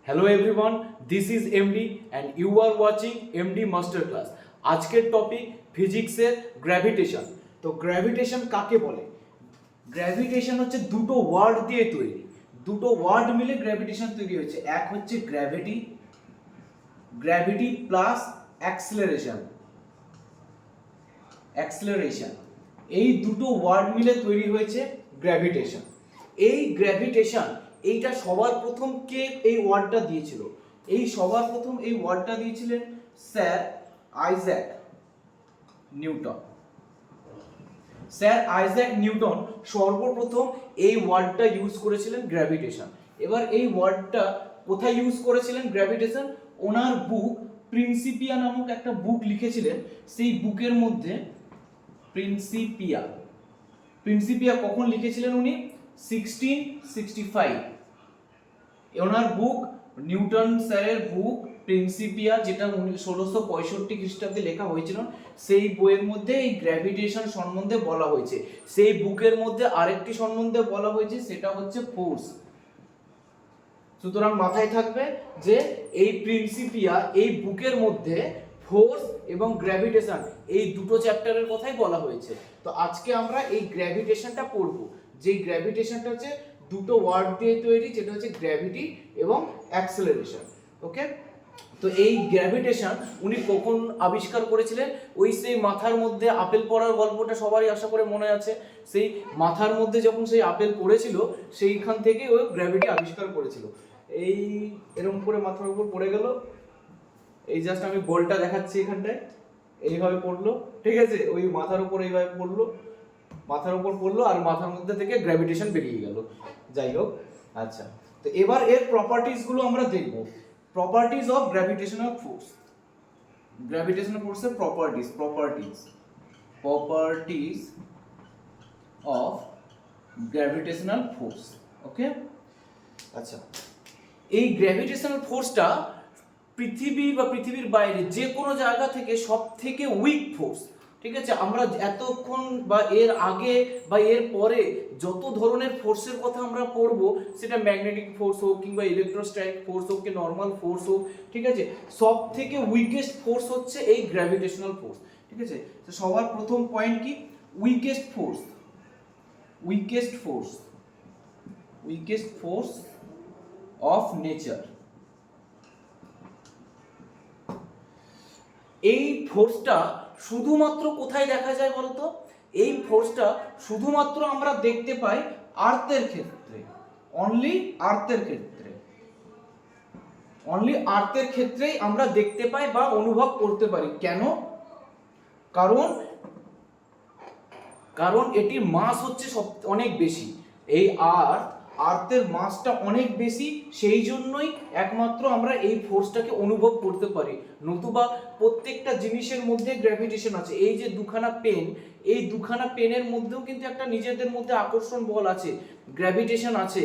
Hello everyone, this is MD and you are watching MD master class. আজকের topic ফিজিক্সের gravitation. তো gravitation কাকে বলে? গ্র্যাভিটেশন হচ্ছে দুটো ওয়ার্ড দিয়ে তৈরি, দুটো ওয়ার্ড মিলে গ্র্যাভিটেশন তৈরি হয়েছে। এক হচ্ছে gravity, gravity plus acceleration, acceleration, এই দুটো ওয়ার্ড মিলে তৈরি হয়েছে গ্র্যাভিটেশন। এই গ্র্যাভিটেশন এইটা সবার প্রথম কে এই ওয়ার্ডটা দিয়েছিল? এই সবার প্রথম এই ওয়ার্ডটা দিয়েছিলেন sir Isaac Newton. Sir Isaac Newton সর্বপ্রথম এই ওয়ার্ডটা ইউজ করেছিলেন গ্র্যাভিটেশন। এবার এই ওয়ার্ডটা কোথায় ইউজ করেছিলেন গ্র্যাভিটেশন? ওনার বুক প্রিন্সিপিয়া নামক একটা বুক লিখেছিলেন। সেই বুকের মধ্যে প্রিন্সিপিয়া, প্রিন্সিপিয়া কখন লিখেছিলেন উনি? 1665। ওনার বুক, নিউটন স্যারের বুক প্রিন্সিপিয়া, যেটা 1665 খ্রিস্টাব্দে লেখা হয়েছিল, সেই বইয়ের মধ্যে এই গ্র্যাভিটেশন সম্বন্ধে বলা হয়েছে। সেই বুকের মধ্যে আরেকটি সম্বন্ধে বলা হয়েছে, সেটা হচ্ছে ফোর্স। সুতরাং মাথায় থাকবে যে এই প্রিন্সিপিয়া, এই বুকের মধ্যে ফোর্স এবং গ্র্যাভিটেশন এই দুটো চ্যাপ্টারের কথাই বলা হয়েছে। তো আজকে আমরা এই গ্র্যাভিটেশনটা পড়ব, যে গ্র্যাভিটেশনটা হচ্ছে দুটো ওয়ার্ড দিয়ে তৈরি, যেটা হচ্ছে গ্র্যাভিটি এবং অ্যাক্সেলারেশন। ওকে, তো এই গ্র্যাভিটেশন উনি কখন আবিষ্কার করেছিলেন? ওই সেই মাথার মধ্যে আপেল পড়ার গল্পটা সবারই আশা করে মনে আছে। সেই মাথার মধ্যে যখন সেই আপেল পড়েছিল, সেইখান থেকে ওই গ্র্যাভিটি আবিষ্কার করেছিল। এই এরকম করে মাথার উপর পড়ে গেল, এই জাস্ট আমি বলটা দেখাচ্ছি এখানটায়, এইভাবে পড়লো, ঠিক আছে? ওই মাথার উপর এইভাবে পড়লো, মাথার উপর পড়লো, আর মাথার মধ্যে থেকে গ্র্যাভিটেশন বেরিয়ে গেল। যাই হোক, আচ্ছা, তো এবার এর প্রপার্টিজ গুলো আমরা দেখব। Properties of gravitational force, gravitational ফোর্সের properties, properties of gravitational force. Okay, আচ্ছা, এই গ্র্যাভিটেশনাল ফোর্সটা পৃথিবী বা পৃথিবীর বাইরে যে কোনো জায়গা থেকে সব থেকে উইক ফোর্স। ঠিক আছে, আমরা এতক্ষণ বা এর আগে বা এর পরে যত ধরনের ফোর্সের কথা আমরা পড়বো, সেটা ম্যাগনেটিক ফোর্স হোক কিংবা ইলেকট্রোস্ট্যাটিক ফোর্স হোক কি নর্মাল ফোর্স হোক, ঠিক আছে, সব থেকে উইকেস্ট ফোর্স হচ্ছে এই গ্র্যাভিটেশনাল ফোর্স। ঠিক আছে, তো সবার প্রথম পয়েন্ট কি? Weakest force, weakest force, weakest force of nature. এই ফোর্সটা শুধুমাত্র কোথায় দেখা যায় বলতো? এই ফোর্সটা শুধুমাত্র আমরা দেখতে পাই আর্থের ক্ষেত্রে, অনলি আর্থের ক্ষেত্রে, অনলি আর্থের ক্ষেত্রেই আমরা দেখতে পাই বা অনুভব করতে পারি। কেন? কারণ এটির মাস হচ্ছে অনেক বেশি। এই আর্থের মাসটা অনেক বেশি, সেই জন্যই একমাত্র আমরা এই ফোর্সটাকে অনুভব করতে পারি। নতুবা প্রত্যেকটা জিনিসের মধ্যে গ্র্যাভিটেশন আছে। এই যে দুখানা পেন, এই দুখানা পেনের মধ্যেও কিন্তু একটা নিজেদের মধ্যে আকর্ষণ বল আছে, গ্র্যাভিটেশন আছে।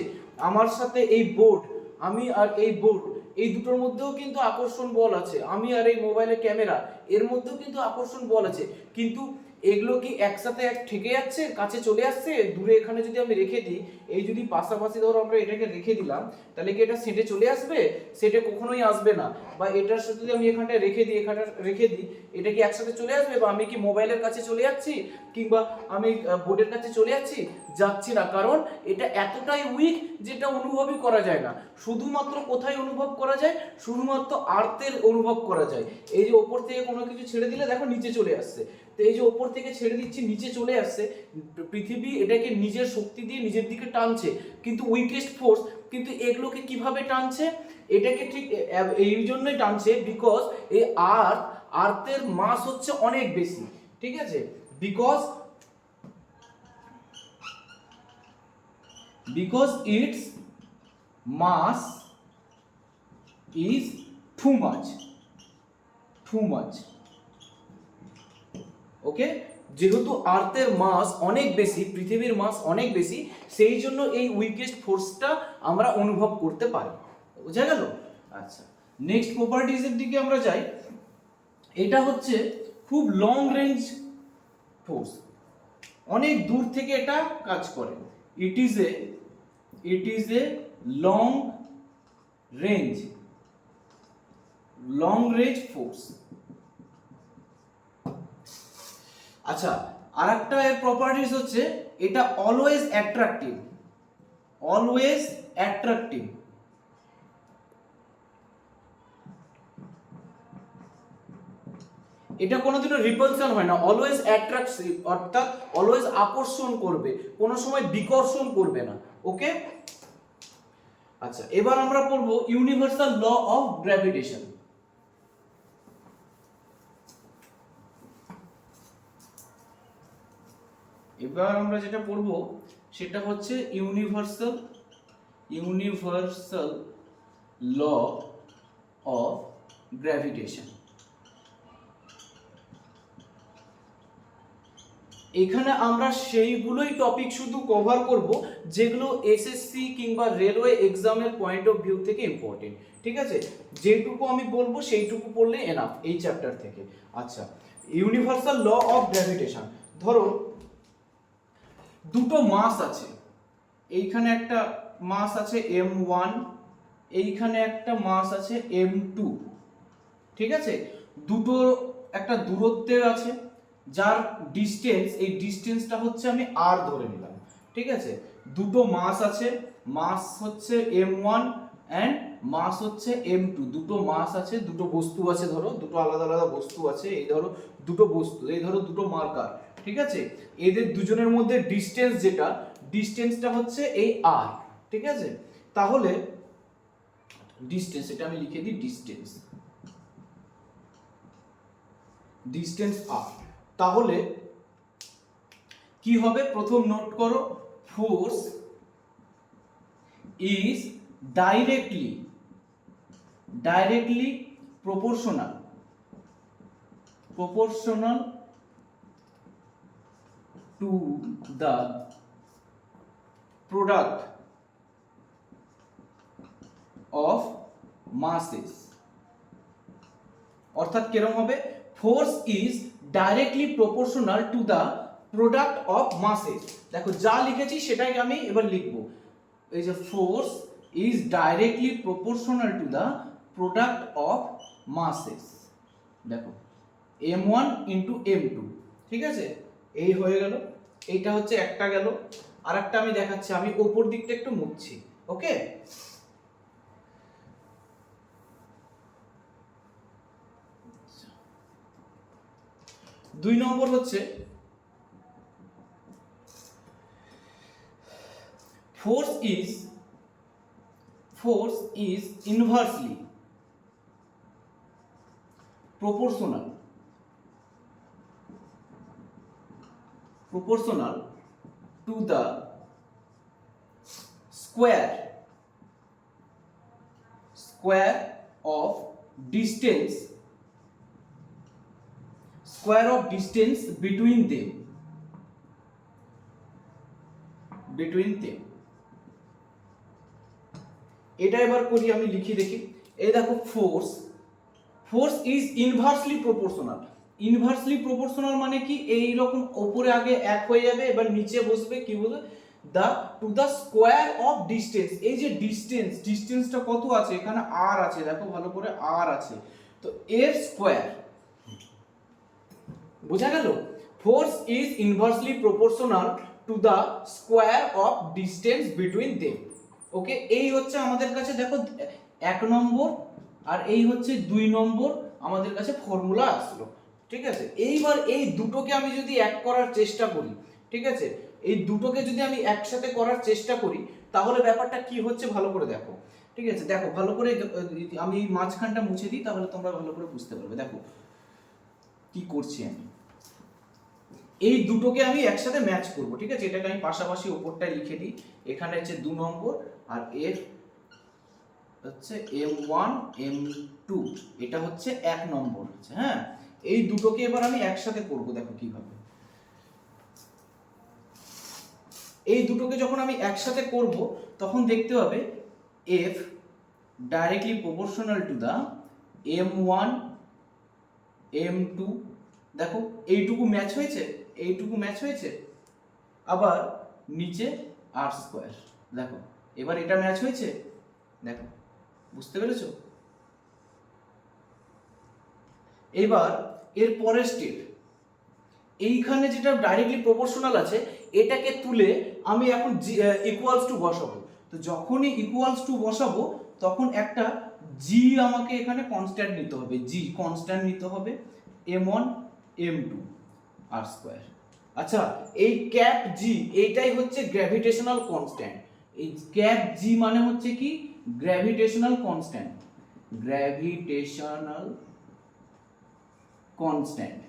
আমার সাথে এই বোর্ড, আমি আর এই বোর্ড, এই দুটোর মধ্যেও কিন্তু আকর্ষণ বল আছে। আমি আর এই মোবাইলের ক্যামেরা, এর মধ্যেও কিন্তু আকর্ষণ বল আছে। কিন্তু এগুলো কি একসাথে ঠেকে যাচ্ছে, কাছে চলে আসছে? দূরে এখানে যদি আমি রেখে দিই, এই যদি পাশাপাশি ধরো আমরা এটাকে রেখে দিলাম, তাহলে কি এটা সেটে চলে আসবে? সেটে কখনোই আসবে না। বা এটার সাথে যদি আমি এখানটায় রেখে দিই, এটা কি একসাথে চলে আসবে? বা আমি কি মোবাইলের কাছে চলে যাচ্ছি কিংবা আমি বোর্ডের কাছে চলে যাচ্ছি না। কারণ এটা এতটাই উইক যেটা অনুভবই করা যায় না। শুধুমাত্র কোথায় অনুভব করা যায়? শুধুমাত্র আর্থের অনুভব করা যায়। এই যে ওপর থেকে কোনো কিছু ছেড়ে দিলে দেখো নিচে চলে আসছে, তো এই যে ওপর থেকে ছেড়ে দিচ্ছি নিচে চলে আসছে, পৃথিবী এটাকে নিজের শক্তি দিয়ে নিজের দিকে টানছে। কিন্তু উইকেস্ট ফোর্স কিন্তু এগুলোকে কিভাবে টানছে? এটাকে ঠিক এই জন্যই টানছে, বিকজ এই আর্থের মাস হচ্ছে অনেক বেশি। ঠিক আছে, because its mass is too much. ওকে, যেহেতু আর্থের মাস অনেক বেশি, পৃথিবীর মাস অনেক বেশি, সেই জন্য এই উইকেস্ট ফোর্সটা আমরা অনুভব করতে পারি। বুঝা গেল? আচ্ছা, নেক্সট প্রপার্টিজ এর দিকে আমরা যাই। এটা হচ্ছে খুব লং রেঞ্জ ফোর্স, অনেক দূর থেকে এটা কাজ করে। It is a long range, long range force. আচ্ছা, আরেকটা এর প্রপার্টিজ হচ্ছে এটা অলওয়েজ অ্যাট্রাকটিভ, অলওয়েজ অ্যাট্রাকটিভ। এটা কোনোদিনও রিপালশন হয় না, অলওয়েজ অ্যাট্রাকটিভ, অর্থাৎ অলওয়েজ আকর্ষণ করবে, কোনো সময় বিকর্ষণ করবে না। ওকে, আচ্ছা এবার আমরা পড়ব ইউনিভার্সাল ল অফ গ্র্যাভিটেশন। এবার আমরা যেটা পড়ব সেটা হচ্ছে ইউনিভার্সাল ল অফ গ্র্যাভিটেশন। এখানে আমরা সেইগুলোই টপিক শুধু কভার করব যেগুলো এসএসসি কিংবা রেলওয়ে এক্সামের পয়েন্ট অফ ভিউ থেকে ইম্পর্টেন্ট, ঠিক আছে? যেটুকু আমি বলবো সেইটুকু পড়লে এনাফ এই চ্যাপ্টার থেকে। আচ্ছা, ইউনিভার্সাল ল অফ গ্র্যাভিটেশন। ধরো দুটো মাস আছে, এইখানে একটা মাস আছে m1, এইখানে একটা মাস আছে m2, ঠিক আছে? দুটো একটা দূরত্বে আছে যার ডিস্টেন্স, এই ডিস্টেন্সটা হচ্ছে আমি r ধরে নিলাম, ঠিক আছে? দুটো মাস আছে, মাস হচ্ছে m1 এন্ড মাস হচ্ছে m2, দুটো মাস আছে, দুটো বস্তু আছে, ধরো দুটো আলাদা আলাদা বস্তু আছে, এই ধরো দুটো বস্তু, এই ধরো দুটো মার্কার, ঠিক আছে? এদের দুজনের মধ্যে ডিস্টেন্স যেটা, ডিস্টেন্সটা হচ্ছে এই r, ঠিক আছে? তাহলে ডিস্টেন্স, এটা আমি লিখে দিই ডিস্টেন্স r। তাহলে কি হবে প্রথম নোট করো, force is directly proportional to the product of masses। অর্থাৎ কিরকম হবে, force is directly proportional to the product of মাসেস। দেখো যা লিখেছি সেটাই আমি এবার লিখব, এই যে force is directly proportional to the product of মাসেস। দেখো m1 ইন্টু m2, ঠিক আছে? এই হয়ে গেল, এইটা হচ্ছে একটা গেল। আর একটা আমি দেখাচ্ছি, আমি ওপর দিকটা একটু মুছছি, ওকে? দুই নম্বর হচ্ছে force is inversely proportional to the square of distance between them। এটা এবার করি, আমি লিখি দেখি। এই দেখো ফোর্স ইজ ইনভার্সলি প্রপোর্শনাল মানে কি, এই রকম উপরে আগে এক হয়ে যাবে, এবার নিচে বসবে, কি বলবে, to the square of distance. এই যে ডিস্টেন্সটা কত আছে, এখানে r আছে, দেখো ভালো করে r আছে, তো এর স্কোয়ার, বোঝা গেল? Force is inversely proportional to the square of distance between them. Okay, এই হচ্ছে আমাদের কাছে, দেখো 1 নম্বর আর এই হচ্ছে 2 নম্বর আমাদের কাছে ফর্মুলা আসলো, ঠিক আছে? এইবার এই দুটোকে আমি যদি এক করার চেষ্টা করি, ঠিক আছে, এই দুটোকে যদি আমি একসাথে করার চেষ্টা করি, তাহলে ব্যাপারটা কি হচ্ছে ভালো করে দেখো, ঠিক আছে? দেখো ভালো করে, আমি মাঝখানটা মুছে দিই, তাহলে তোমরা ভালো করে বুঝতে পারবে। দেখো কি করছি আমি, এই দুটোকে আমি একসাথে ম্যাচ করব, ঠিক আছে? এটাকে আমি পাশাপাশি উপরটায় লিখে দিই, এখানে হচ্ছে 2 নম্বর আর এর হচ্ছে m1 m2, এটা হচ্ছে 1 নম্বর হচ্ছে, হ্যাঁ? এই দুটোকে এবার আমি একসাথে করব, দেখো কিভাবে। এই দুটোকে যখন আমি একসাথে করব তখন দেখতে হবে f directly proportional to the m1 m2। দেখো এইটুকু ম্যাচ হয়েছে, আবার নিচে r স্কয়ার, দেখো এবার এটা ম্যাচ হয়েছে, দেখো বুঝতে পেরেছো? এবার এর পরের স্টেপ, এইখানে যেটা ডাইরেক্টলি প্রপোর্শনাল আছে এটাকে তুলে আমি এখন ইকুয়ালস টু বসাবো। তো যখনই ইকুয়ালস টু বসাবো তখন একটা জি আমাকে এখানে কনস্ট্যান্ট নিতে হবে, জি কনস্ট্যান্ট নিতে হবে, m1 m2 আর স্কয়ার। আচ্ছা, এই ক্যাপ জি এইটাই হচ্ছে গ্র্যাভিটেশনাল কনস্ট্যান্ট। এই ক্যাপ জি মানে হচ্ছে কি গ্র্যাভিটেশনাল কনস্ট্যান্ট, গ্র্যাভিটেশনাল কনস্ট্যান্ট।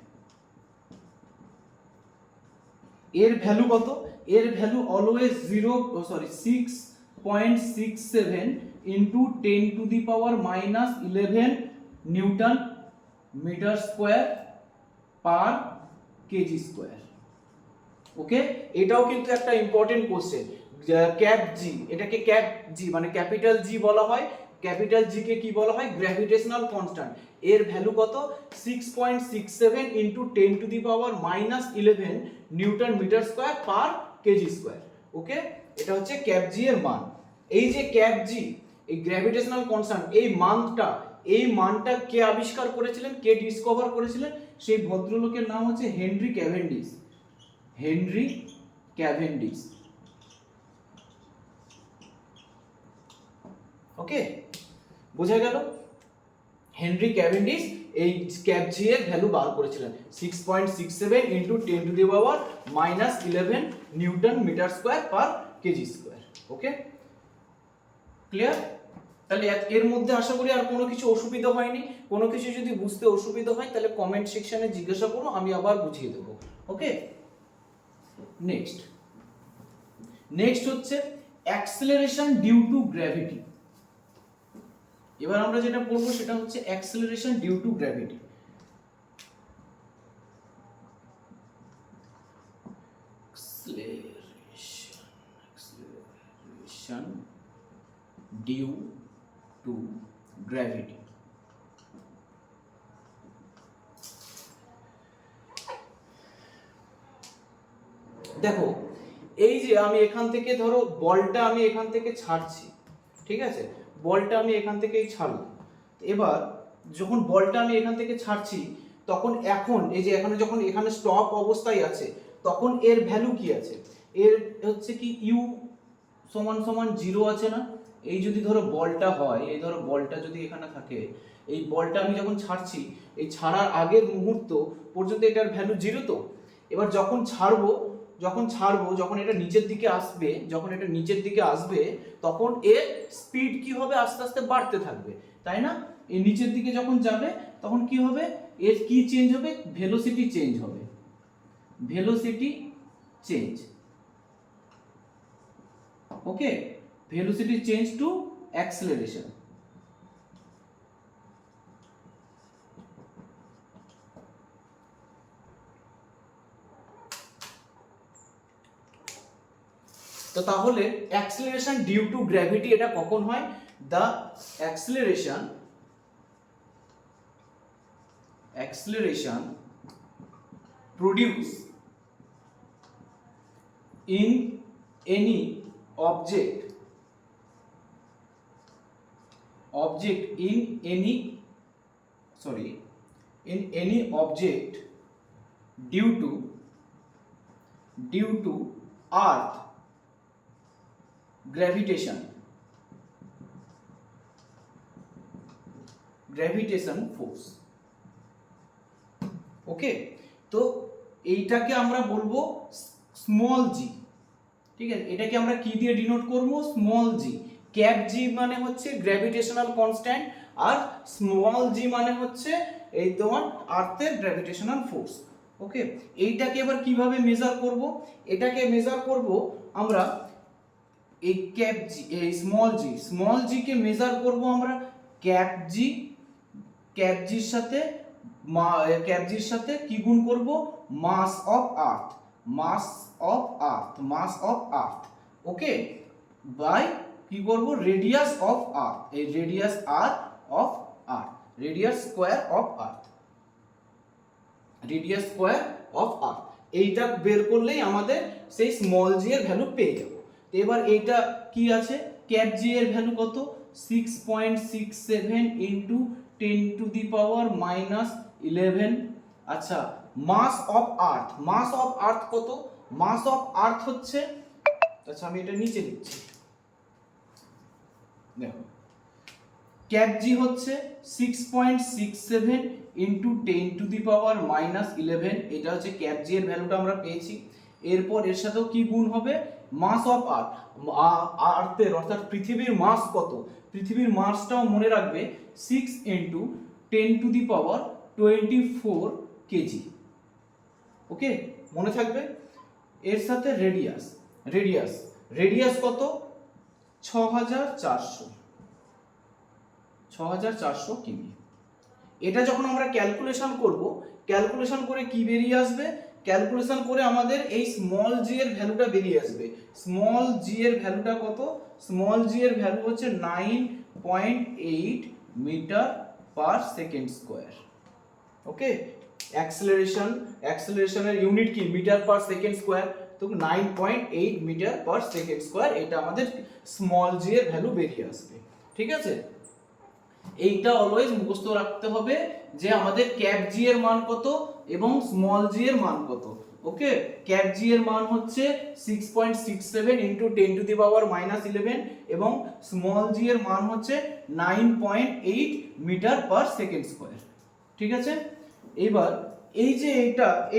এর ভ্যালু কত? এর value always 6.67 into 10 to the power minus 11 newton metre square per kg square. Okay, এটাও কিন্তু একটা ইম্পর্টেন্ট কোশ্চেন। ক্যাপ জি, এটাকে ক্যাপ জি মানে ক্যাপিটাল জি বলা হয়, ক্যাপিটাল জি কে কি বলা হয়? Gravitational constant. এর ভ্যালু কত? 6.67 into 10 to the power minus 11 newton metre square per kg square. Okay, এটা হচ্ছে ক্যাপ জি এর মান। এই যে ক্যাপ জি, এই গ্র্যাভিটেশনাল কনস্ট্যান্ট, এই মানটা কে আবিষ্কার করেছিলেন, কে ডিসকভার করেছিলেন? সেই ভদ্রলোকের নাম হচ্ছে Henry Cavendish. Henry Cavendish. Okay, বোঝা গেল? হেনরি ক্যাভেন্ডিশ এই ক্যাপ জি এর ভ্যালু বার করেছিলেন 6.67 into 10 to the power minus 11 newton metre square per kg square. Okay, clear? তাহলে এর মধ্যে আশা করি আর কোনো কিছু অসুবিধা হয়নি। কোনো কিছু যদি বুঝতে অসুবিধা হয় তাহলে কমেন্ট সেকশনে জিজ্ঞাসা করো, আমি আবার বুঝিয়ে দেবো। ওকে, নেক্সট হচ্ছে অ্যাক্সেলারেশন ডিউ টু গ্র্যাভিটি। এবার আমরা যেটা পড়বো সেটা হচ্ছে acceleration due to gravity. Acceleration due to gravity. দেখো, এই যে আমি এখান থেকে ধরো বলটা আমি এখান থেকে ছাড়ছি, ঠিক আছে, বলটা আমি এখান থেকেই ছাড়লাম। এবার যখন বলটা আমি এখান থেকে ছাড়ছি তখন এখন এই যে এখানে যখন এখানে স্টপ অবস্থায় আছে তখন এর ভ্যালু কি আছে? এর হচ্ছে কি ইউ সমান সমান 0 আছে না? এই যদি ধরো বলটা হয়, এই ধরো বলটা যদি এখানে থাকে, এই বলটা আমি যখন ছাড়ছি এই ছাড়ার আগের মুহূর্ত পর্যন্ত এটার ভ্যালু 0 তো। এবার যখন এটা নিচের দিকে আসবে, তখন এর স্পিড কি হবে? আস্তে আস্তে বাড়তে থাকবে, তাই না? এই নিচের দিকে যখন যাবে তখন কি হবে? এর কি চেঞ্জ হবে? ভেলোসিটি চেঞ্জ হবে, velocity change. Okay, velocity change to acceleration. তো তাহলে অ্যাক্সেলারেশন ডিউ টু গ্র্যাভিটি এটা কখন হয়? The acceleration produce in any object in any object due to earth gravitation force। ওকে, তো এইটাকে আমরা বলবো স্মল জি, ঠিক আছে? এটাকে আমরা কি দিয়ে ডিনোট করব? স্মল জি। ক্যাপ জি মানে হচ্ছে গ্র্যাভিটেশনাল কনস্ট্যান্ট, আর স্মল জি মানে হচ্ছে এই তোমার আর্থের গ্র্যাভিটেশনাল ফোর্স। ওকে, এইটাকে এবার কিভাবে মেজার করব? এটাকে মেজার করব আমরা এই ক্যাপ জি, এই স্মল জি কে মেজার করব আমরা ক্যাপ জির সাথে কি গুণ করব? মাস অফ আর্থ। ওকে, বাই কি করব? রেডিয়াস অফ আর্থ, এই রেডিয়াস স্কয়ার অফ আর্থ। এইটা বের করলেই আমাদের সেই স্মল জি এর ভ্যালু পেয়ে যাব। তো এবার এইটা কি আছে? ক্যাপ জি এর ভ্যালু কত 6.67 ইন্টু 10⁻⁻11। আচ্ছা মাস অফ আর্থ কত, মাস অফ আর্থ হচ্ছে, আচ্ছা আমি এটা নিচে লিখছি, দেখো ক্যাপ জি হচ্ছে 6.67 ইন্টু 10⁻⁻11, এটা হচ্ছে ক্যাপ জি এর ভ্যালুটা আমরা পেয়েছি। এরপর এর সাথেও কি গুণ হবে, মাস অফ আর্থের অর্থাৎ পৃথিবীর মাস কত, পৃথিবীর মাসটাও মনে রাখবে 6 ইন্টু 10⁻24 কেজি। ওকে মনে থাকবে। এর সাথে রেডিয়াস কত 6400 কিমি। এটা যখন আমরা ক্যালকুলেশন করে কি বেরিয়ে আসবে, ক্যালকুলেশন করে আমাদের এই স্মল জি এর ভ্যালুটা বেরিয়ে আসবে। স্মল জি এর ভ্যালুটা কত, স্মল জি এর ভ্যালু হচ্ছে 9.8 মিটার পার সেকেন্ড স্কয়ার। ওকে অ্যাক্সেলারেশনের ইউনিট কি, মিটার পার সেকেন্ড স্কয়ার, তো 9.8 মিটার পার সেকেন্ড স্কয়ার, এটা আমাদের স্মল জি এর ভ্যালু বেরিয়ে আসবে। ঠিক আছে, এইটা অলওয়েজ মুখস্থ রাখতে হবে যে আমাদের ক্যাপ জি এর মান কত এবং স্মল জি এর মান কত। ওকে ক্যাপ জি এর মান হচ্ছে 6.67 ইন্টু 10⁻⁻11 এবং স্মল জি এর মান হচ্ছে 9.8 মিটার পার সেকেন্ড স্কয়ার। ঠিক আছে, এবার এই যে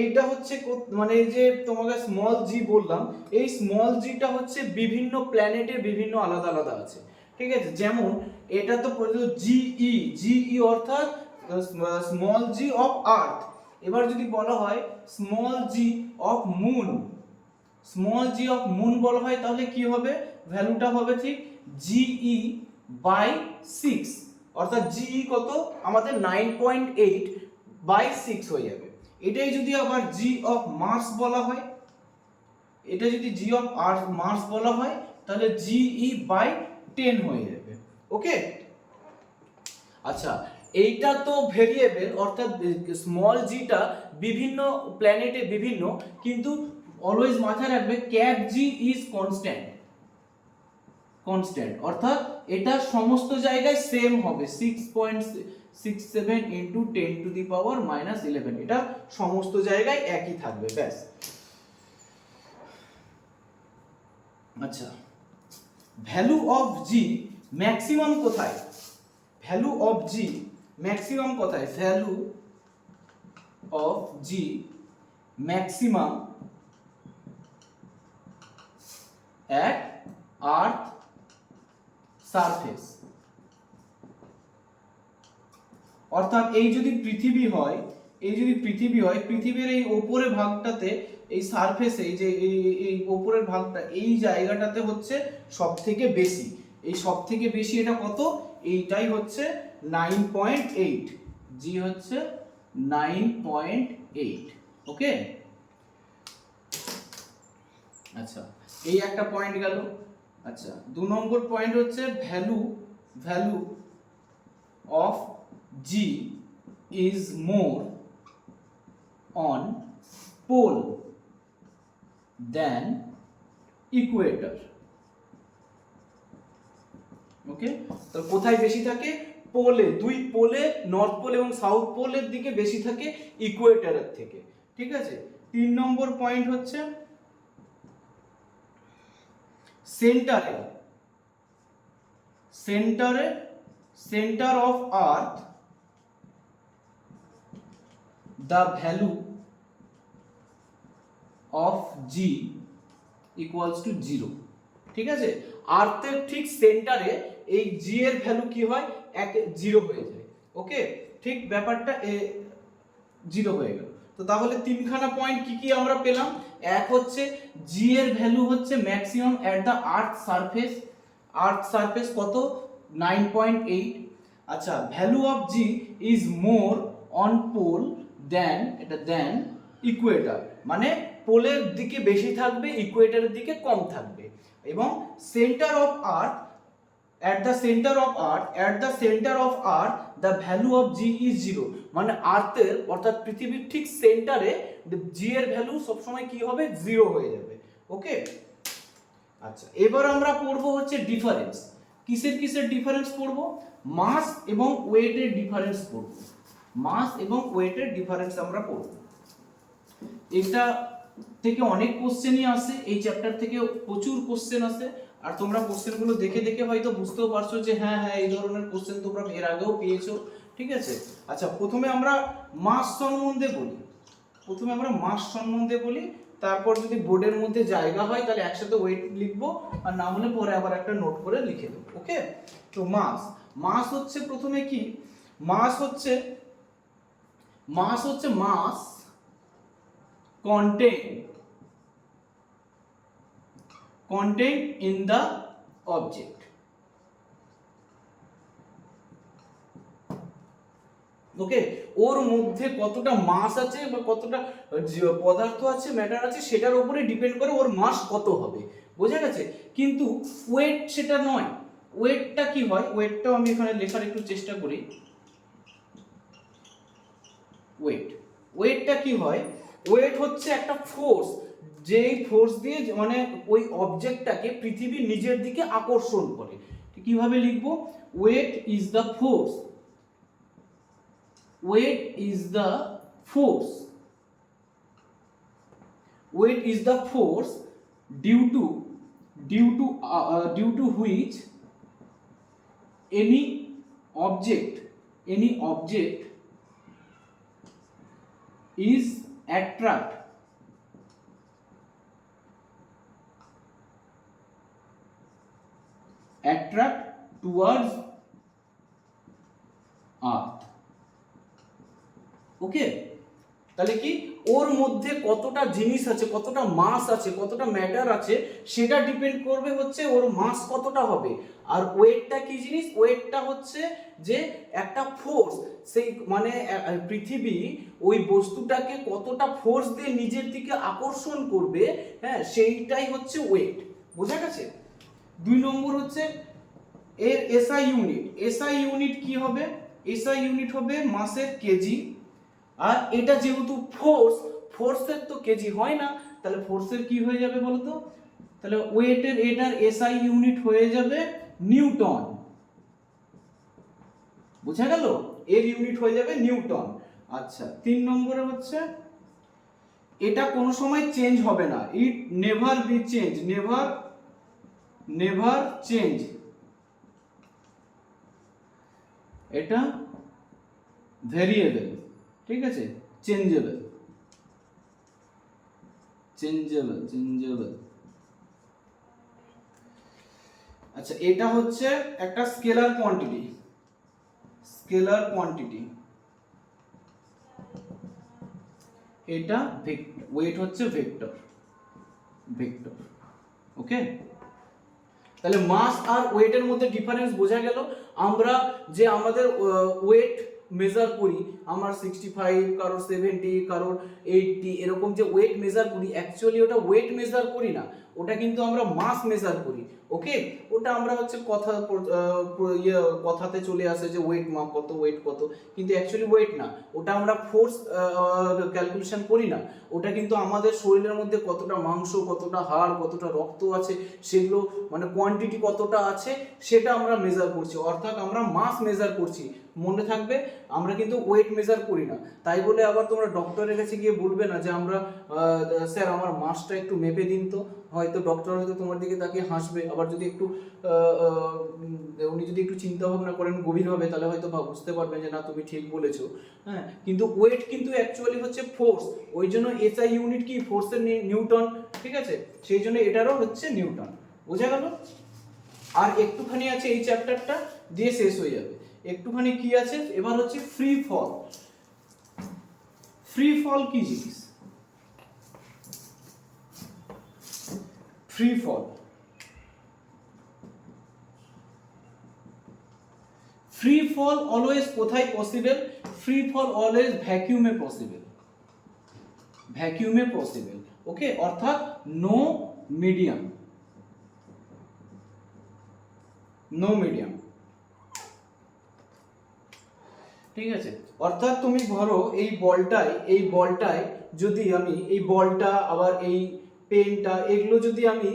এইটা হচ্ছে মানে এই যে তোমাকে স্মল জি বললাম, এই স্মল জিটা হচ্ছে বিভিন্ন প্ল্যানেটে বিভিন্ন আলাদা আলাদা আছে। ঠিক আছে, যেমন এটা তো জিই অর্থাৎ স্মল জি অফ আর্থ। এবার যদি বলা হয় স্মল জি অফ মুন, বলা হয় তাহলে কি হবে, ভ্যালুটা হবে ঠিক GE/6, অর্থাৎ জিই কত আমাদের 9.8/6 হয়ে যাবে। এটাই যদি আবার জি অফ মার্স বলা হয়, তাহলে GE/10 হয়ে যাবে। ওকে আচ্ছা এইটা তো ভেরিয়েবল, অর্থাৎ স্মল জিটা বিভিন্ন প্ল্যানেটে বিভিন্ন, কিন্তু অলওয়েজ মাথায় রাখবে ক্যাপ জি ইজ কনস্ট্যান্ট, অর্থাৎ এটা সমস্ত জায়গায় সেম হবে 6.67 ইন্টু 10⁻⁻11, এটা সমস্ত জায়গায় একই থাকবে ব্যাস। আচ্ছা ভ্যালু অফ জি ম্যাক্সিমাম কোথায়, value of G maximum at earth surface. অর্থাৎ এই যদি পৃথিবী হয়, পৃথিবীর এই উপরের ভাগটাতে, এই সারফেসে, এই যে এই উপরের ভাগটা, এই জায়গাটাতে হচ্ছে সবথেকে বেশি, এটা কত, এইটাই হচ্ছে 9.8, জি হচ্ছে 9.8। ওকে আচ্ছা এই একটা পয়েন্ট গেল। আচ্ছা 2 নম্বর পয়েন্ট হচ্ছে value of G is more on pole than equator. Okay তো কোথায় বেশি থাকে, পোলে, দুই পোলে, নর্থ পোল এবং সাউথ পোলের দিকে বেশি থাকে ইকুয়েটরের থেকে। ঠিক আছে, 3 নম্বর পয়েন্ট হচ্ছে centre of earth the value of g equals to 0। ঠিক আছে, আর্থের ঠিক সেন্টারে এই জি এর ভ্যালু কি হয়, 0 হয়ে যায়। ওকে ঠিক ব্যাপারটা 0 হয়ে গেল। তো তাহলে তিনখানা পয়েন্ট কি আমরা পেলাম, এক হচ্ছে জি এর ভ্যালু হচ্ছে maximum at the earth surface কত 9.8। আচ্ছা value of G is more on pole than equator, মানে পোলের দিকে বেশি থাকবে, ইকুয়েটরের দিকে কম থাকবে। এবং centre of earth at the center of earth the value of g is 0, মানে আর্থের অর্থাৎ পৃথিবীর ঠিক সেন্টারে জি এর ভ্যালু সব সময় কি হবে, 0 হয়ে যাবে। ওকে আচ্ছা এবার আমরা পড়বো হচ্ছে ডিফারেন্স। কিসের কিসের ডিফারেন্স পড়বো? মাস এবং ওয়েটের ডিফারেন্স পড়বো। মাস এবং ওয়েটের ডিফারেন্স আমরা পড়বো। এটা থেকে অনেক কোশ্চেনই আসে, এই চ্যাপ্টার থেকে প্রচুর কোশ্চেন আসে। আর তোমরা কোশ্চেনগুলো দেখে দেখে হয়তো বুঝতেও পারছো যে হ্যাঁ হ্যাঁ এই ধরনের কোশ্চেন তোমরা এর আগেও পেয়েছো, ঠিক আছে। আচ্ছা, প্রথমে আমরা মাস সম্বন্ধে বলি। প্রথমে আমরা মাস সম্বন্ধে বলি, তারপর যদি বোর্ডের মধ্যে জায়গা হয় তাহলে একসাথে ওয়েট লিখবো, আর না হলে পরে আবার একটা নোট করে লিখে দেবো। ওকে, তো মাস, মাস হচ্ছে প্রথমে কি, মাস হচ্ছে মাস contain in the object. ওকে, ওর মধ্যে কতটা মাস আছে বা কতটা পদার্থ আছে, ম্যাটার আছে, সেটার উপরে ডিপেন্ড করে ওর মাস কত হবে, বোঝা গেছে। কিন্তু ওয়েট সেটা নয়। ওয়েটটা কি হয়, ওয়েটটাও আমি এখানে লেখার একটু চেষ্টা করি। ওয়েটটা কি হয়, ওয়েট হচ্ছে একটা ফোর্স, যেই ফোর্স দিয়ে মানে ওই অবজেক্টটাকে পৃথিবী নিজের দিকে আকর্ষণ করে। কিভাবে লিখবো? Weight is the force, weight is the force, weight is the force due to which any object is attract towards earth. Okay, তাহলে কি ওর মধ্যে কতটা জিনিস আছে, কতটা মাস আছে, কতটা ম্যাটার আছে, সেটা ডিপেন্ড করবে হচ্ছে ওর মাস কতটা হবে। আর ওয়েটটা কি জিনিস? ওয়েটটা হচ্ছে যে একটা ফোর্স, সেই মানে পৃথিবী ওই বস্তুটাকে কতটা ফোর্স দিয়ে নিজের দিকে আকর্ষণ করবে, হ্যাঁ, সেইটাই হচ্ছে ওয়েট, বোঝা গেছে। 2 নম্বর হচ্ছে এর এসআই ইউনিট। এসআই ইউনিট কি হবে? এসআই ইউনিট হবে মাসের কেজি। আর এটা যেহেতু ফোর্সের তো কেজি হয় না, তাহলে ফোর্সের কি হয়ে যাবে বলতো? তাহলে ওয়েটের এটার এসআই ইউনিট হয়ে যাবে নিউটন, বুঝা গেল? এর ইউনিট হয়ে যাবে নিউটন। আচ্ছা, 3 নম্বরে হচ্ছে এটা কোনো সময় চেঞ্জ হবে না, it never be change, never change. এটা ভেরিয়েবল, ঠিক আছে, চেঞ্জেবল। আচ্ছা, এটা হচ্ছে একটা স্কেলার কোয়ান্টিটি, এটা ওয়েট হচ্ছে ভেক্টর। ওকে, তাহলে মাস আর ওয়েটের মধ্যে ডিফারেন্স বোঝা গেল। আমরা যে আমাদের ওয়েট মেজার করি, আমার 65, কারোর 70, কারোর 80, এরকম যে ওয়েট মেজার করি, অ্যাকচুয়ালি ওটা ওয়েট মেজার করি না, ওটা কিন্তু আমরা মাস মেজার করি। ওকে, ওটা আমরা হচ্ছে কথাতে চলে আসে যে ওয়েট মাপ কত, ওয়েট কত, কিন্তু অ্যাকচুয়ালি ওয়েট না, ওটা আমরা ফোর্স ক্যালকুলেশন করি না। ওটা কিন্তু আমাদের শরীরের মধ্যে কতটা মাংস, কতটা হাড়, কতটা রক্ত আছে, সেগুলো মানে কোয়ান্টিটি কতটা আছে, সেটা আমরা মেজার করছি, অর্থাৎ আমরা মাস মেজার করছি। মনে থাকবে, আমরা কিন্তু ওয়েট মেজার করি না। তাই বলে আবার তোমরা ডক্টরের কাছে গিয়ে বলবে না যে আমরা স্যার আমার মাসটা একটু মেপে দিন তো, হয়তো ডক্টর হয়তো তোমার দিকে তাকিয়ে হাসবে। আবার যদি একটু উনি যদি একটু চিন্তা ভাবনা করেন গভীরভাবে, তাহলে হয়তো বুঝতে পারবেন যে না তুমি ঠিক বলেছো। হ্যাঁ, কিন্তু ওয়েট কিন্তু অ্যাকচুয়ালি হচ্ছে ফোর্স, ওই জন্য এসআই ইউনিট কি? ফোর্সের নিউটন, ঠিক আছে, সেই জন্য এটারও হচ্ছে নিউটন, বোঝা গেল। আর একটুখানি আছে, এই চ্যাপ্টারটা দিয়ে শেষ হয়ে যাবে। একটুখানি কি আছে এবার হচ্ছে ফ্রি ফল। ফ্রি ফল কি জিনিস? Free fall, free fall always কোথায় পসিবল? ফ্রি ফল অলওয়েজ ভ্যাকুয়ামে পসিবল, ওকে, অর্থাৎ নো মিডিয়াম, ঠিক আছে। অর্থাৎ তুমি ধরো এই বলটায় যদি আমি এই বলটা আবার এই পেনটা এগুলো যদি আমি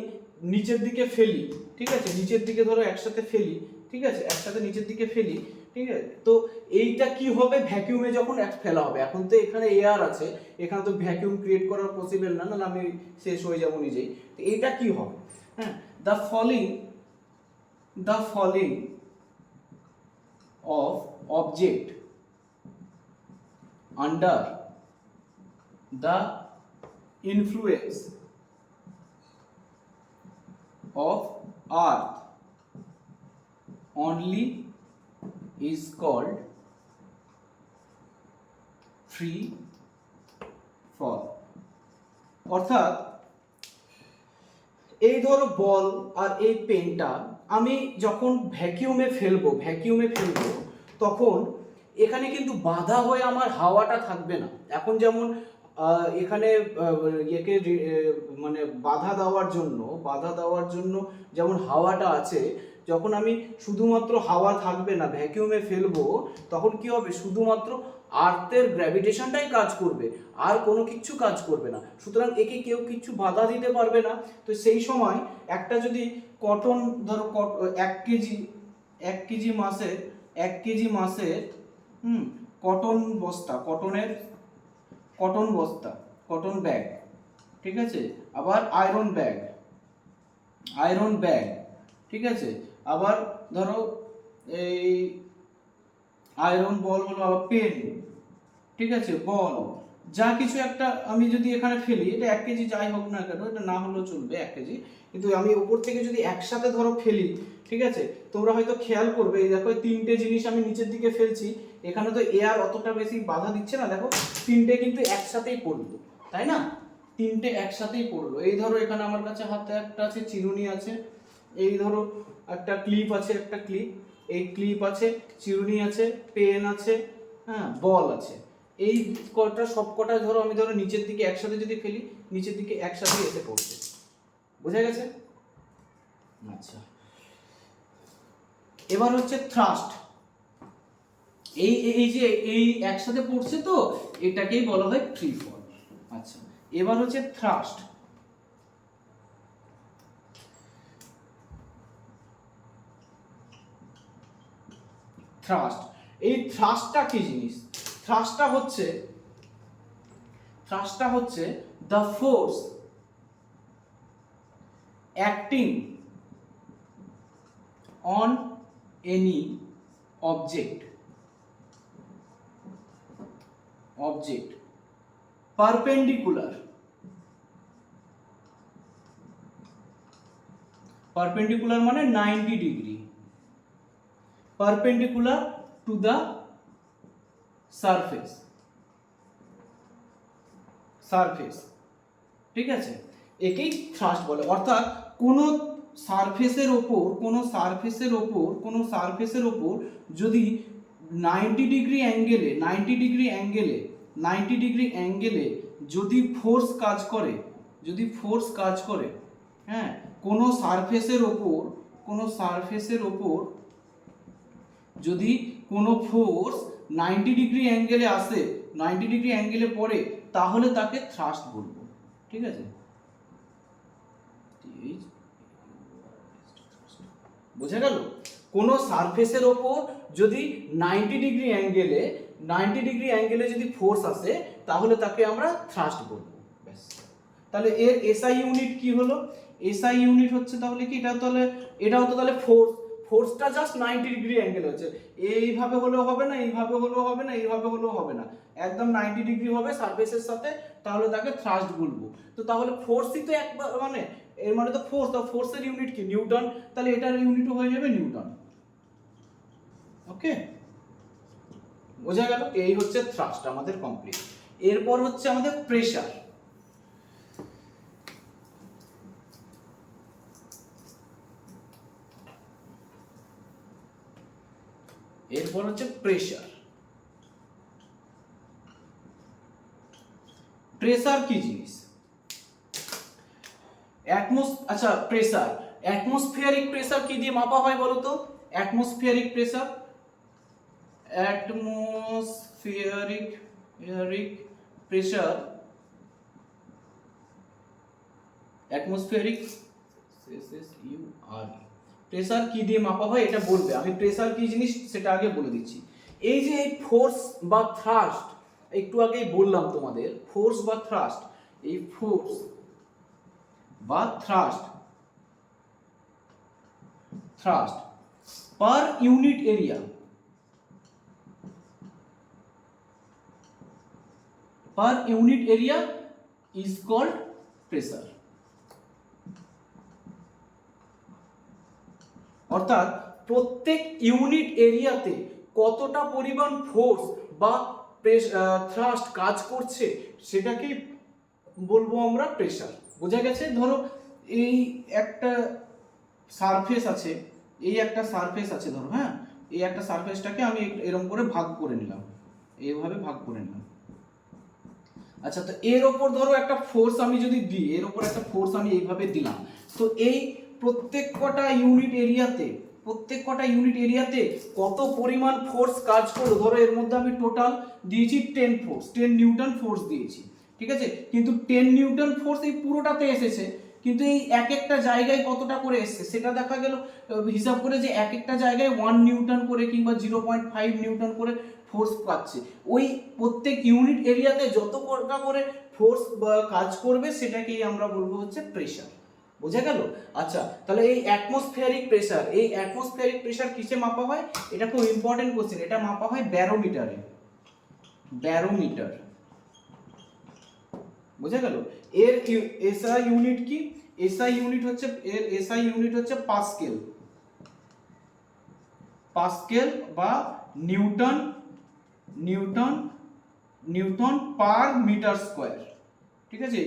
নিচের দিকে ফেলি, ঠিক আছে, নিচের দিকে ধরো একসাথে ফেলি, ঠিক আছে, একসাথে নিচের দিকে ফেলি, ঠিক আছে, তো এইটা কি হবে, ভ্যাকিউমে যখন ফেলা হবে, এখন তো এখানে এয়ার আছে, এখানে তো ভ্যাকিউম ক্রিয়েট করা পসিবল না, না আমি শেষ হয়ে যাবো নিজেই, তো এইটা কি হবে, হ্যাঁ, the falling of object under the influence of earth only is called free fall. অর্থাৎ এই ধরো বল আর এই পেনটা আমি যখন ভ্যাকিউমে ফেলবো তখন এখানে কিন্তু বাধা হয়ে আমার হাওয়াটা থাকবে না। এখন যেমন এখানে ইয়েকে মানে বাধা দেওয়ার জন্য যেমন হাওয়াটা আছে, যখন আমি শুধুমাত্র হাওয়া থাকবে না ভ্যাকিউমে ফেলবো, তখন কি হবে, শুধুমাত্র আর্থের গ্র্যাভিটেশনটাই কাজ করবে, আর কোনো কিছু কাজ করবে না। সুতরাং একে কেউ কিছু বাধা দিতে পারবে না। তো সেই সময় একটা যদি কটন ধরো 1 কেজি মাসের কটন ব্যাগ, ঠিক আছে, আবার আয়রন ব্যাগ, ঠিক আছে, আবার ধরো এই আয়রন বল হলো, আবার পেন, ঠিক আছে, বল, যা কিছু একটা আমি যদি এখানে ফেলি, এটা 1 কেজি যাই হোক না কেন, এটা না হলেও চলবে 1 কেজি, কিন্তু আমি উপর থেকে যদি একসাথে ধরো ফেলি, ঠিক আছে, তোমরা হয়তো খেয়াল করবে, এই দেখো 3টে জিনিস আমি নিচের দিকে ফেলছি, এখানে তো এয়ার অতটা বেশি বাধা দিচ্ছে না, দেখো 3টে কিন্তু একসাথেই পড়লো, তাই না, 3টে একসাথেই পড়লো। এই ধরো এখানে আমার কাছে হাতে একটা আছে, চিরুনি আছে, এই ধরো একটা ক্লিপ আছে, এই ক্লিপ আছে, চিরুনি আছে, পেন আছে, হ্যাঁ, বল আছে, এই কটা সবকটা ধরো আমি নিচের দিকে একসাথে যদি ফেলি, নিচের দিকে একসাথে এসে পড়ছে, বোঝা গেছে? আচ্ছা, এবার হচ্ছে থ্রাস্ট। এই যে এই একসাথে পড়ছে, তো এটাকেই বলা হয় ফ্রি ফল। আচ্ছা, এবার হচ্ছে থ্রাস্ট। এই থ্রাস্টটা কি জিনিস? থ্রাস্টটা হচ্ছে the force acting on any object perpendicular মানে 90 degree, perpendicular to the surface, ঠিক আছে, একেই থ্রাস্ট বলে। অর্থাৎ কোন সারফেসের ওপর যদি 90 ডিগ্রি অ্যাঙ্গেলে যদি ফোর্স কাজ করে, হ্যাঁ, কোন সারফেসের ওপর যদি কোনো ফোর্স 90 ডিগ্রি অ্যাঙ্গেলে আসে, 90 ডিগ্রি অ্যাঙ্গেলে পড়ে, তাহলে তাকে থ্রাস্ট বলবো, ঠিক আছে, বোঝা গেল? কোনো সারফেসের ওপর যদি 90 ডিগ্রি অ্যাঙ্গেলে যদি ফোর্স আসে, তাহলে তাকে আমরা থ্রাস্ট বলবো, ব্যাস। তাহলে এর এসআই ইউনিট কি হলো? এসআই ইউনিট হচ্ছে তাহলে কি, এটাও তো তাহলে ফোর্সটা জাস্ট 90 ডিগ্রি অ্যাঙ্গেল হচ্ছে, এইভাবে হলেও হবে না, এইভাবে হলেও হবে না, এইভাবে হলেও হবে না, একদম 90 ডিগ্রি হবে সারফেসের সাথে, তাহলে তাকে থ্রাস্ট বলবো। তো তাহলে ফোর্সই তো একবার মানে এর মানে তো ফোর্সের ইউনিট কি? নিউটন, তাহলে এটার ইউনিটও হয়ে যাবে নিউটন। ওকে, বোঝা গেল? এই হচ্ছে থ্রাস্ট আমাদের কমপ্লিট। এরপর হচ্ছে আমাদের প্রেসার। প্রেসার কি জিনিস? অ্যাটমসফিয়ারিক প্রেসার কি দিয়ে মাপা হয় বলো তো? অ্যাটমসফিয়ারিক প্রেসার SSURE প্রেসার কি দিয়ে মাপা হয় এটা বলবে, আমি প্রেসার কি জিনিস সেটা আগে বলে দিচ্ছি। এই যে এই ফোর্স বা থ্রাস্ট, একটু আগেই বললাম তোমাদের, ফোর্স বা থ্রাস্ট, এই ফোর্স বা thrust per unit area, per unit area is called pressure। অর্থাৎ প্রত্যেক ইউনিট এরিয়াতে কতটা পরিমাণ ফোর্স বা থ্রাস্ট কাজ করছে সেটাকে বলবো আমরা প্রেসার। বোঝা গেছে? ধরো এই একটা সারফেস আছে, এই একটা সারফেস আছে ধরো, হ্যাঁ, এই একটা সারফেসটাকে আমি এরকম করে ভাগ করে নিলাম, এইভাবে ভাগ করে নিলাম। আচ্ছা, তো এর ওপর ধরো একটা ফোর্স আমি যদি দিই, এর ওপর একটা ফোর্স আমি এইভাবে দিলাম, তো এই প্রত্যেক কটা ইউনিট এরিয়াতে কত পরিমাণ ফোর্স কাজ করলো, ধরো এর মধ্যে আমি টোটাল দিয়েছি 10 নিউটন ফোর্স দিয়েছি, ঠিক আছে, কিন্তু 10 নিউটন ফোর্স এই পুরোটাতে এসেছে, কিন্তু এই এক একটা জায়গায় কতটা করে এসছে সেটা দেখা গেল হিসাব করে যে এক একটা জায়গায় 1 নিউটন করে কিংবা 0.5 নিউটন করে ফোর্স পাচ্ছে। ওই প্রত্যেক ইউনিট এরিয়াতে যত কটা করে ফোর্স কাজ করবে সেটাকেই আমরা বলবো হচ্ছে প্রেসার। বোঝা গেল? আচ্ছা, তাহলে এই অ্যাটমসফিয়ারিক প্রেসার কিসে মাপা হয়? এটা খুব ইম্পর্টেন্ট কোশ্চেন। এটা মাপা হয় ব্যারোমিটারে। বোঝা গেল? এর এসআই ইউনিট কি? এসআই ইউনিট হচ্ছে পাস্কেল বা নিউটন পার মিটার স্কয়ার, ঠিক আছে,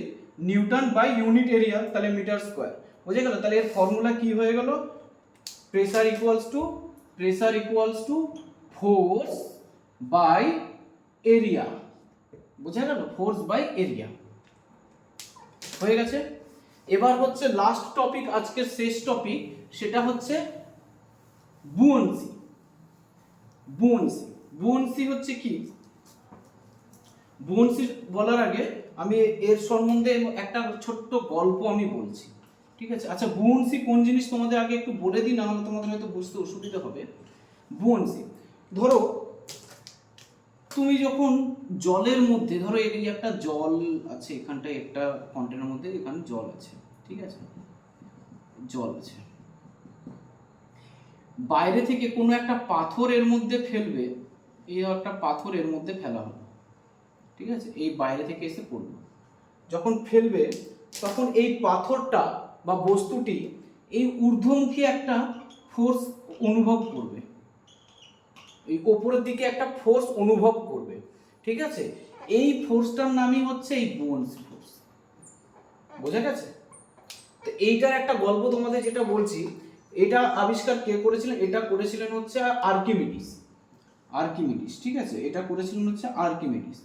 নিউটন বাই ইউনিট এরিয়া, তাহলে মিটার স্কয়ার। বুঝে গেল? তাহলে এর ফর্মুলা কি হয়ে গেল? Pressure equals to force by area. বুঝে গেল? ফোর্স বাই এরিয়া হয়ে গেছে। এবার হচ্ছে লাস্ট টপিক, আজকের শেষ টপিক, সেটা হচ্ছে বুয়ান্সি হচ্ছে কি? বুয়ান্সি বলার আগে আমি এর সম্বন্ধে একটা ছোট্ট গল্প আমি বলছি, ঠিক আছে? আচ্ছা, বুয়ান্সি কোন জিনিস তোমাদের আগে একটু বলে দিই, না হলে তোমাদের হয়তো বুঝতে অসুবিধা হবে। বুয়ান্সি, ধরো তুমি যখন জলের মধ্যে, ধরো এই একটা জল আছে, এখানটায় একটা কন্টেনারের মধ্যে এখানে জল আছে, ঠিক আছে, জল আছে, বাইরে থেকে কোনো একটা পাথর এর মধ্যে ফেলবে, এই একটা পাথর এর মধ্যে ফেলা হলো, ঠিক আছে, এই বাইরে থেকে এসে পড়লো, যখন ফেলবে তখন এই পাথরটা বা বস্তুটি এই ঊর্ধ্বমুখী একটা ফোর্স অনুভব করবে, এই ওপরের দিকে একটা ফোর্স অনুভব করবে, ঠিক আছে, এই ফোর্সটার নামই হচ্ছে এই বুয়ান্সি ফোর্স। বোঝা গেছে? তো এইটার একটা গল্প তোমাদের যেটা বলছি, এটা আবিষ্কার কে করেছিলেন? এটা করেছিলেন হচ্ছে আর্কিমিডিস, ঠিক আছে, এটা করেছিলেন হচ্ছে আর্কিমিডিস,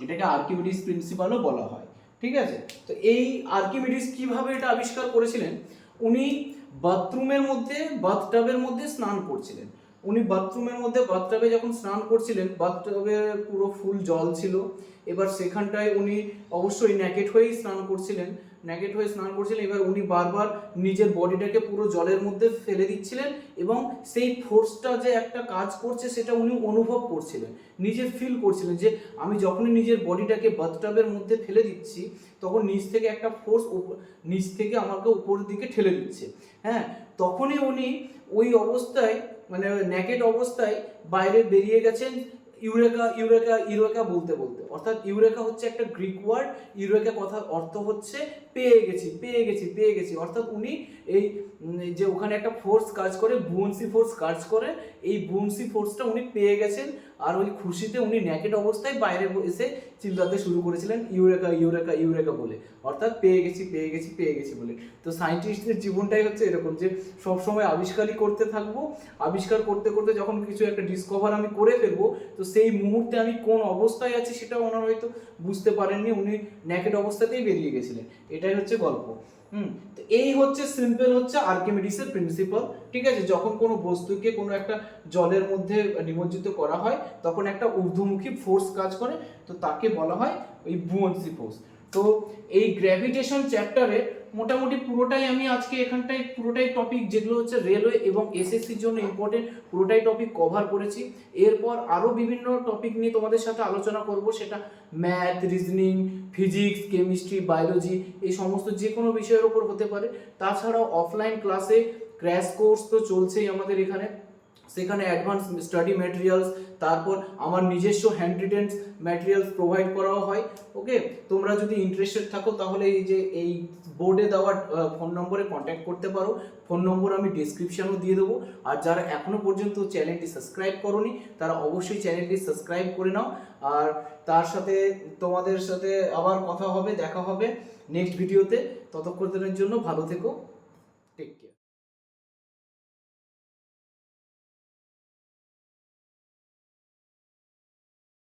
এটাকে আর্কিমিডিস প্রিন্সিপালও বলা হয়, ঠিক আছে। তো এই আর্কিমিডিস কিভাবে এটা আবিষ্কার করেছিলেন? উনি বাথটাবের মধ্যে স্নান করছিলেন। বাথটাবে যখন স্নান করছিলেন, বাথটাবে পুরো ফুল জল ছিল, এবার সেখানটায় উনি অবশ্যই ন্যাকেট হয়ে স্নান করছিলেন, এবার উনি বারবার নিজের বডিটাকে পুরো জলের মধ্যে ফেলে দিচ্ছিলেন, এবং সেই ফোর্সটা যে একটা কাজ করছে সেটা উনি অনুভব করছিলেন, নিজে ফিল করছিলেন যে আমি যখনই নিজের বডিটাকে বাথটাবের মধ্যে ফেলে দিচ্ছি তখন নিচ থেকে একটা ফোর্স নিচ থেকে আমাকে উপরের দিকে ঠেলে দিচ্ছে। হ্যাঁ, তখনই উনি ওই অবস্থায়, মানে ন্যাকেড অবস্থায় বাইরে বেরিয়ে গেছেন ইউরেকা বলতে। অর্থাৎ ইউরেকা হচ্ছে একটা গ্রিক ওয়ার্ড, ইউরেকা কথার অর্থ হচ্ছে পেয়ে গেছি। অর্থাৎ উনি এই যে ওখানে একটা ফোর্স কাজ করে, বুয়ান্সি ফোর্স কাজ করে, এই বুয়ান্সি ফোর্সটা উনি পেয়ে গেছেন, আর ওই খুশিতে উনি ন্যাকেড অবস্থায় বাইরে এসে চিল্লাতে শুরু করেছিলেন ইউরেকা বলে, অর্থাৎ পেয়ে গেছি বলে। তো সায়েন্টিস্টদের জীবনটাই হচ্ছে এরকম, যে সবসময় আবিষ্কারই করতে থাকবো, আবিষ্কার করতে যখন কিছু একটা ডিসকভার আমি করে ফেলবো, তো সেই মুহূর্তে আমি কোন অবস্থায় আছি সেটা ওনারা হয়তো বুঝতে পারেননি, উনি ন্যাকেড অবস্থাতেই বেরিয়ে গেছিলেন। এটাই হচ্ছে গল্প। তো এই হচ্ছে সিম্পল হচ্ছে আর্কিমিডিসের প্রিন্সিপাল, ঠিক আছে। যখন কোনো বস্তুকে কোনো একটা জলের মধ্যে নিমজ্জিত করা হয় তখন একটা ঊর্ধ্বমুখী ফোর্স কাজ করে, তো তাকে বলা হয় ওই বুয়ান্সি ফোর্স। তো এই গ্র্যাভিটেশন চ্যাপ্টারে মোটামুটি পুরোটাই আমি আজকে এখানটায় পুরোটাই টপিক যেগুলো হচ্ছে রেলওয়ে এবং এসএসসির জন্য ইম্পর্টেন্ট পুরোটাই টপিক কভার করেছি। এরপর আরও বিভিন্ন টপিক নিয়ে তোমাদের সাথে আলোচনা করব, সেটা math, reasoning, physics, chemistry, biology, এই সমস্ত যে কোনো বিষয়ের ওপর হতে পারে। তাছাড়াও অফলাইন ক্লাসে ক্র্যাশ কোর্স তো চলছেই আমাদের এখানে, সেখানে অ্যাডভান্স স্টাডি ম্যাটেরিয়ালস, তারপর আমার নিজস্ব হ্যান্ড রিটেন্স ম্যাটেরিয়ালস প্রোভাইড করাও হয়। ওকে, তোমরা যদি ইন্টারেস্টেড থাকো তাহলে এই যে এই বোর্ডে দেওয়া ফোন নম্বরে কন্ট্যাক্ট করতে পারো। ফোন নম্বর আমি ডিসক্রিপশানেও দিয়ে দেবো। আর যারা এখনও পর্যন্ত চ্যানেলটি সাবস্ক্রাইব করোনি তারা অবশ্যই চ্যানেলটি সাবস্ক্রাইব করে নাও। আর তার সাথে তোমাদের সাথে আবার কথা হবে, দেখা হবে নেক্সট ভিডিওতে। ততক্ষণের জন্য ভালো থেকো, টেক কেয়ার।